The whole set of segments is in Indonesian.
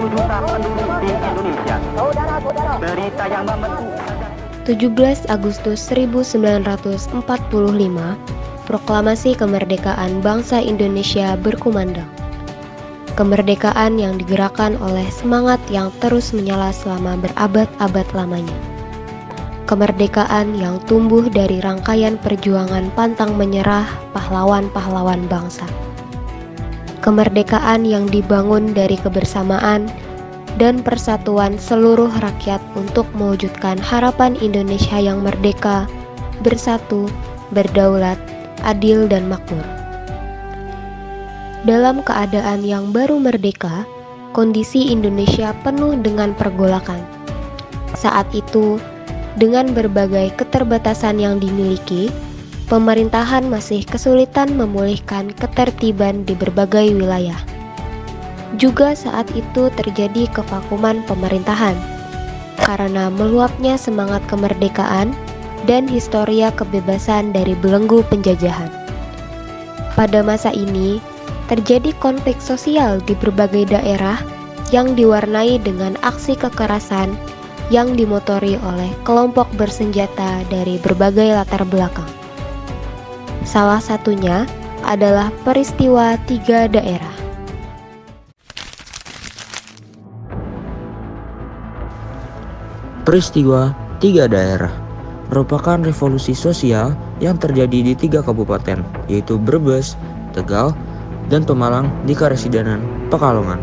jumlah penduduk di Indonesia. Berita yang membentuk 17 Agustus 1945, Proklamasi Kemerdekaan Bangsa Indonesia berkumandang. Kemerdekaan yang digerakkan oleh semangat yang terus menyala selama berabad-abad lamanya. Kemerdekaan yang tumbuh dari rangkaian perjuangan pantang menyerah pahlawan-pahlawan bangsa. Kemerdekaan yang dibangun dari kebersamaan dan persatuan seluruh rakyat untuk mewujudkan harapan Indonesia yang merdeka, bersatu, berdaulat, adil dan makmur. Dalam keadaan yang baru merdeka, kondisi Indonesia penuh dengan pergolakan. Saat itu, dengan berbagai keterbatasan yang dimiliki, pemerintahan masih kesulitan memulihkan ketertiban di berbagai wilayah. Juga saat itu terjadi kevakuman pemerintahan karena meluapnya semangat kemerdekaan dan historia kebebasan dari belenggu penjajahan. Pada masa ini, terjadi konflik sosial di berbagai daerah yang diwarnai dengan aksi kekerasan yang dimotori oleh kelompok bersenjata dari berbagai latar belakang. Salah satunya adalah peristiwa 3 daerah. Peristiwa 3 daerah merupakan revolusi sosial yang terjadi di 3 kabupaten, yaitu Brebes, Tegal, dan Pemalang di Karesidenan Pekalongan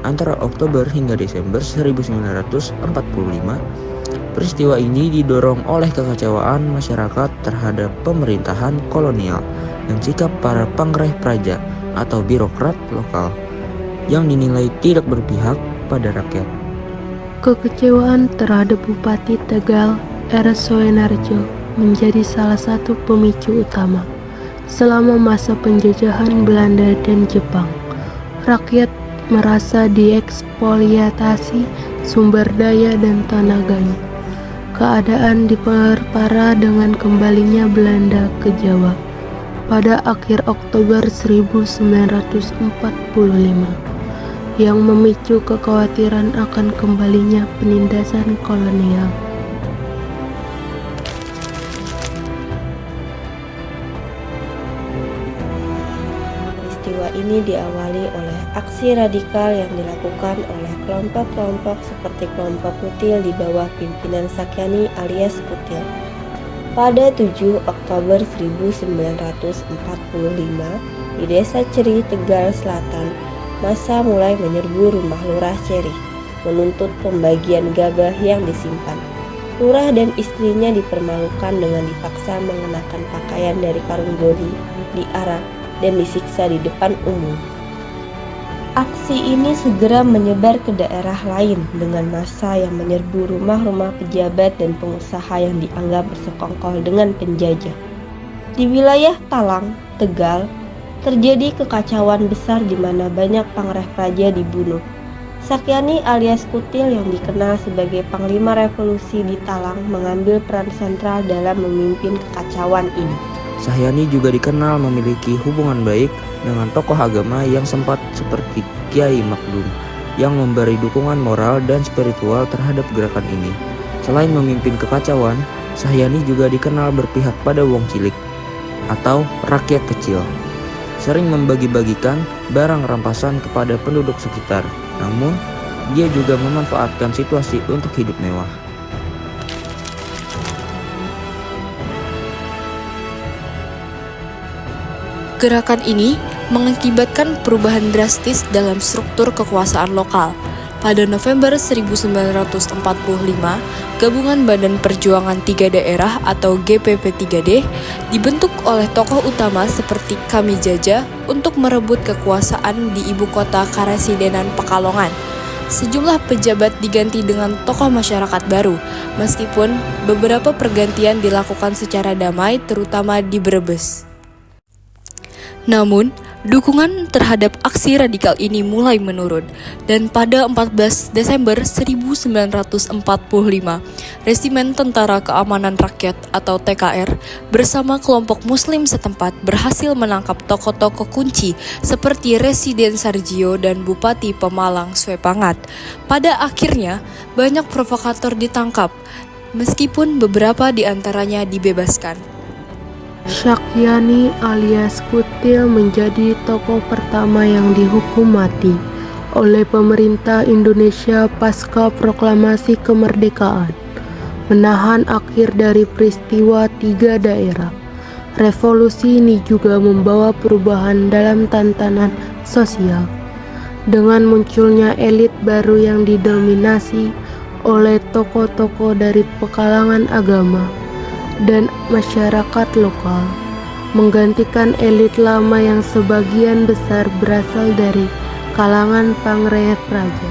antara Oktober hingga Desember 1945. Peristiwa ini didorong oleh kekecewaan masyarakat terhadap pemerintahan kolonial dan sikap para pangreh praja atau birokrat lokal yang dinilai tidak berpihak pada rakyat. Kekecewaan terhadap Bupati Tegal, R.S. Soenarjo, menjadi salah satu pemicu utama. Selama masa penjajahan Belanda dan Jepang, rakyat merasa diekspoliatasi sumber daya dan tenaganya. Keadaan diperparah dengan kembalinya Belanda ke Jawa pada akhir Oktober 1945. Yang memicu kekhawatiran akan kembalinya penindasan kolonial. Peristiwa ini diawali oleh aksi radikal yang dilakukan oleh kelompok-kelompok seperti kelompok Kutil di bawah pimpinan Sakyani alias Kutil. Pada 7 Oktober 1945 di Desa Ceri, Tegal Selatan, massa mulai menyerbu rumah Lurah Ceri, menuntut pembagian gabah yang disimpan. Lurah dan istrinya dipermalukan dengan dipaksa mengenakan pakaian dari karung goni, diarak, dan disiksa di depan umum. Aksi ini segera menyebar ke daerah lain dengan massa yang menyerbu rumah-rumah pejabat dan pengusaha yang dianggap bersekongkol dengan penjajah. Di wilayah Talang, Tegal, terjadi kekacauan besar di mana banyak pangreh praja dibunuh. Sakyani alias Kutil yang dikenal sebagai Panglima Revolusi di Talang mengambil peran sentral dalam memimpin kekacauan ini. Sahyani juga dikenal memiliki hubungan baik dengan tokoh agama yang sempat seperti Kiai Makdum yang memberi dukungan moral dan spiritual terhadap gerakan ini. Selain memimpin kekacauan, Sahyani juga dikenal berpihak pada wong cilik atau rakyat kecil, sering membagi-bagikan barang rampasan kepada penduduk sekitar. Namun, dia juga memanfaatkan situasi untuk hidup mewah. Gerakan ini mengakibatkan perubahan drastis dalam struktur kekuasaan lokal. Pada November 1945, Gabungan Badan Perjuangan 3 Daerah atau GPP3D dibentuk oleh tokoh utama seperti Kamijaja untuk merebut kekuasaan di ibu kota Karesidenan Pekalongan. Sejumlah pejabat diganti dengan tokoh masyarakat baru, meskipun beberapa pergantian dilakukan secara damai terutama di Brebes. Namun, Dukungan terhadap aksi radikal ini mulai menurun, dan pada 14 Desember 1945, Resimen Tentara Keamanan Rakyat atau TKR bersama kelompok Muslim setempat berhasil menangkap tokoh-tokoh kunci seperti Residen Sargio dan Bupati Pemalang Swepangat. Pada akhirnya, banyak provokator ditangkap, meskipun beberapa di antaranya dibebaskan. Syakyani alias Kutil menjadi tokoh pertama yang dihukum mati oleh pemerintah Indonesia pasca proklamasi kemerdekaan, menahan akhir dari peristiwa 3 daerah. Revolusi ini juga membawa perubahan dalam tatanan sosial, dengan munculnya elit baru yang didominasi oleh tokoh-tokoh dari kalangan agama dan masyarakat lokal, menggantikan elit lama yang sebagian besar berasal dari kalangan pangreh praja.